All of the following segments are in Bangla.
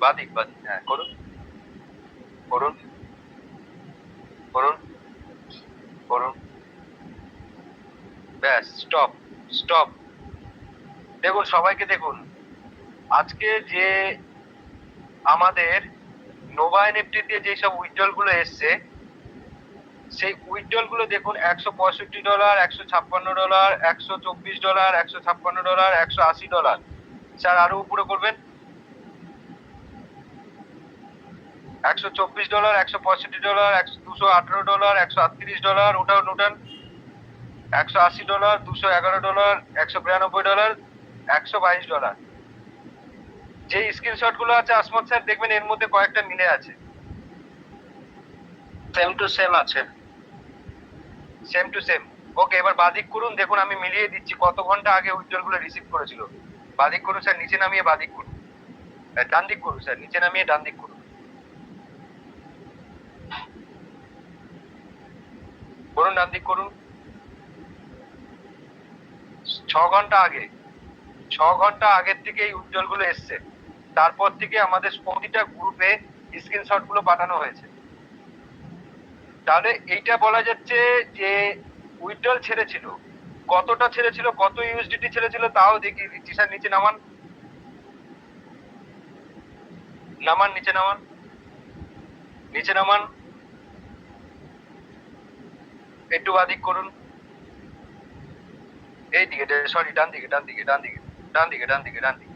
বাদিক বাদিক, হ্যাঁ করুন করুন করুন করুন। ব্যাস, স্টপ স্টপ। দেখুন সবাইকে দেখুন, আজকে যে আমাদের নোভা এনএফটি যেসব উইথড্রল গুলো এসছে, সেই উইথড্রল গুলো দেখুন, $165, $156, $124, $156, $180। স্যার আরো উপরে করবেন, $124, $165, $218, $138, ওটাও নোটান, $180, $211, $192, $122। যে স্ক্রিনশট গুলো আছে আসমত স্যার, দেখবেন এর মধ্যে কয়েকটা মিলে আছে, সেম টু সেম আছে, সেম টু সেম। ওকে, এবার বাদিক করুন, দেখুন আমি মিলিয়ে দিচ্ছি কত ঘন্টা আগে উইথড্রল গুলো রিসিভ করেছিল। বাদিক করুন স্যার, নিচে নামিয়ে বাদিক করুন, ডান দিক করুন স্যার, নিচে নামিয়ে ডান দিক করুন, করুন ডান দিক করুন। 6 ঘন্টা আগে, 6 ঘন্টা আগের থেকে এই উইথড্রল গুলো এসছে, তারপর থেকে আমাদের প্রতিটা গ্রুপে স্ক্রিনশট গুলো পাঠানো হয়েছে। তাহলে এইটা বলা যাচ্ছে যে উইথড্রল ছেড়েছিল, কতটা ছেড়েছিল, কত ইউএসডিটি ছেড়েছিল তাও দেখিয়ে দিচ্ছি। স্যার নিচে নামান, নামান নিচে নামান, নিচে নামান, একটু বাদিক করুন, এই দিকে, সরি ডান দিকে, ডান দিকে, ডান দিকে, ডান দিকে, ডান দিকে, ডান দিকে,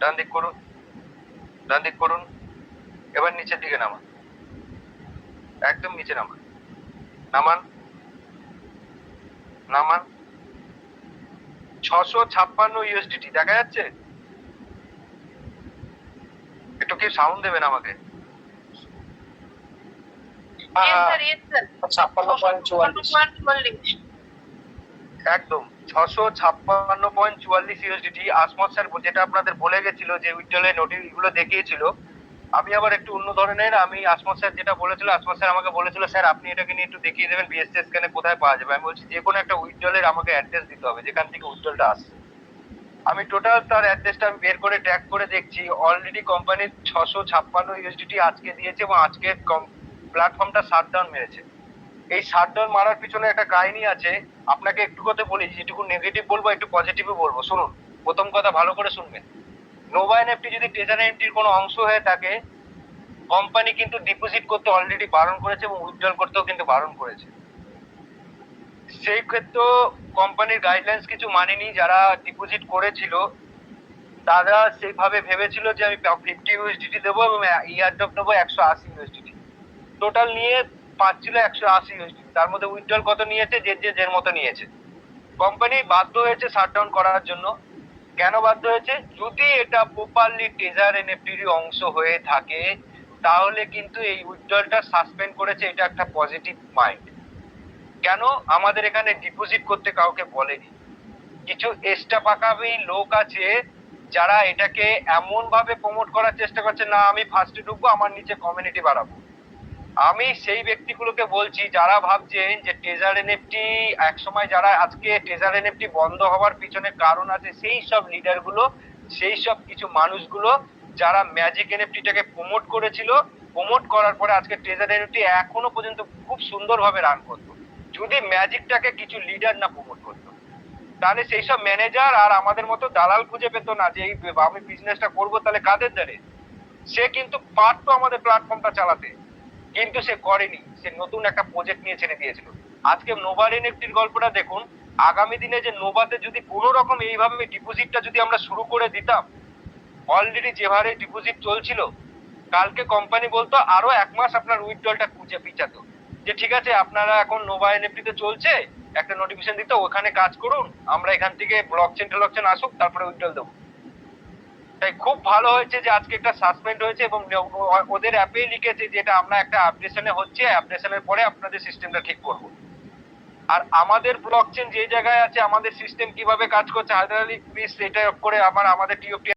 ডান দিক করুন, ডান দিক করুন। এবার নিচের দিকে নামান, একদম নিচে নামান, নামান, নামান। 656 ইউএসডিটি দেখা যাচ্ছে? একটু কি সাউন্ড দেবেন আমাকে? 56.44। একদম 656.44 ইউএসডিটি। আসমত স্যার যেটা আপনাদের বলে গেছিল যে উইথড্রলের নোটিশ গুলো দেখিয়েছিল, আমি আবার একটু অন্য ধরনের, আমি আসমত স্যার যেটা বলেছিল, আসমত স্যার আমাকে বলেছিল স্যার আপনি এটাকে নিয়ে একটু দেখিয়ে দেবেন বিএসসি স্ক্যানে কোথায় পাওয়া যাবে। আমি বলছি যে কোনো একটা উইথড্রলের আমাকে অ্যাড্রেস দিতে হবে যেখান থেকে উইথড্রলটা আসছে। আমি টোটাল তার অ্যাড্রেসটা আমি বের করে ট্যাগ করে দেখছি, অলরেডি কোম্পানির 656 ইউএসডিটি আজকে দিয়েছে এবং আজকে প্ল্যাটফর্মটা শাটডাউন মেরেছে। এই শাটডাউন মারার পিছনে একটা কাহিনী আছে, আপনাকে একটু কথা বলি, যেটুকু নেগেটিভ বলবো একটু পজিটিভও বলবো। শুনুন, প্রথম কথা ভালো করে শুনবেন। নোভা এনএফটি যদি ট্রেজারি এনএফটির কোনো অংশ হয়ে থাকে, কোম্পানি কিন্তু ডিপোজিট করতে অলরেডি বারণ করেছে এবং উইথড্রল করতেও কিন্তু বারণ করেছে। সেই ক্ষেত্রে কোম্পানির গাইডলাইন্স কিছু মানেনি, যারা ডিপোজিট করেছিল তারা সেইভাবে ভেবেছিল যে আমি 50 ইউএসডিটি দেবো এবং ইয়ারড্রপ দেবো 180 ইউএসডিটি, টোটাল নিয়ে পাচ্ছিল 180 ইউএসডিটি। তার মধ্যে উইথড্রল কত নিয়েছে, যে মতো নিয়েছে। কোম্পানি বাধ্য হয়েছে শাটডাউন করার জন্য। কেন বাধ্য হয়েছে? যদি এটা প্রপারলি ট্রেজার এনএফটির অংশ হয়ে থাকে তাহলে কিন্তু এই উইথড্রলটা সাসপেন্ড করেছে, এটা একটা পজিটিভ মাইন্ড। কেন? আমাদের এখানে ডিপোজিট করতে কাউকে বলেনি। কিছু এক্সট্রা পাকাবি লোক আছে যারা এটাকে এমন ভাবে প্রমোট করার চেষ্টা করছে, না আমি ফার্স্টে ঢুকবো, আমার নিচে কমিউনিটি বাড়াবো। আমি সেই ব্যক্তিগুলোকে বলছি যারা ভাবছেন যে ট্রেজার এনএফটি একসময়, যারা আজকে ট্রেজার এনএফটি বন্ধ হওয়ার পিছনে কারণ আছে, সেই সব লিডার গুলো, সেই সব কিছু মানুষগুলো যারা ম্যাজিক এনএফটিটাকে প্রমোট করেছিল, প্রমোট করার পরে আজকে ট্রেজার এনএফটি এখনো পর্যন্ত খুব সুন্দরভাবে রান করতো। যদি ম্যাজিকটাকে কিছু লিডার না প্রমোট করতো, তাহলে সেই সব ম্যানেজার আর আমাদের মতো দালাল খুঁজে পেতো না যে এই আমি বিজনেসটা করবো, তাহলে কাদের দ্বারে? সে কিন্তু পারতো আমাদের প্ল্যাটফর্মটা চালাতে, কিন্তু সে করেনি, সে নতুন একটা প্রজেক্ট নিয়ে ছেড়ে দিয়েছিল। আজকে নোভা এনএফটির গল্পটা দেখুন, আগামী দিনে যে নোভাতে যদি কোনো রকম এইভাবে ডিপোজিটটা যদি আমরা শুরু করে দিতাম, অলরেডি যেভাবে ডিপোজিট চলছিল, কালকে কোম্পানি বলতো আরো 1 মাস আপনার উইথড্রলটা খুঁজে পিছাতো, যে ঠিক আছে আপনারা এখন নোভা এনএফটিতে চলছে, একটা নোটিফিকেশন দিতে, ওখানে কাজ করুন, আমরা এখান থেকে ব্লকচেন টলকচেন আসুক, তারপরে উইথড্রল দেবো। তাই খুব ভালো হয়েছে যে আজকে একটা সাসপেন্ড হয়েছে এবং ওদের অ্যাপেই লিখেছে যে এটা আমরা একটা আপডেশনে হচ্ছে, আপডেশনের পরে আপনাদের সিস্টেমটা ঠিক করব। আর আমাদের ব্লকচেন যে জায়গায় আছে, আমাদের সিস্টেম কিভাবে কাজ করছে, হায়দার আলী প্লিজ এটা করে আমাদের টিওপি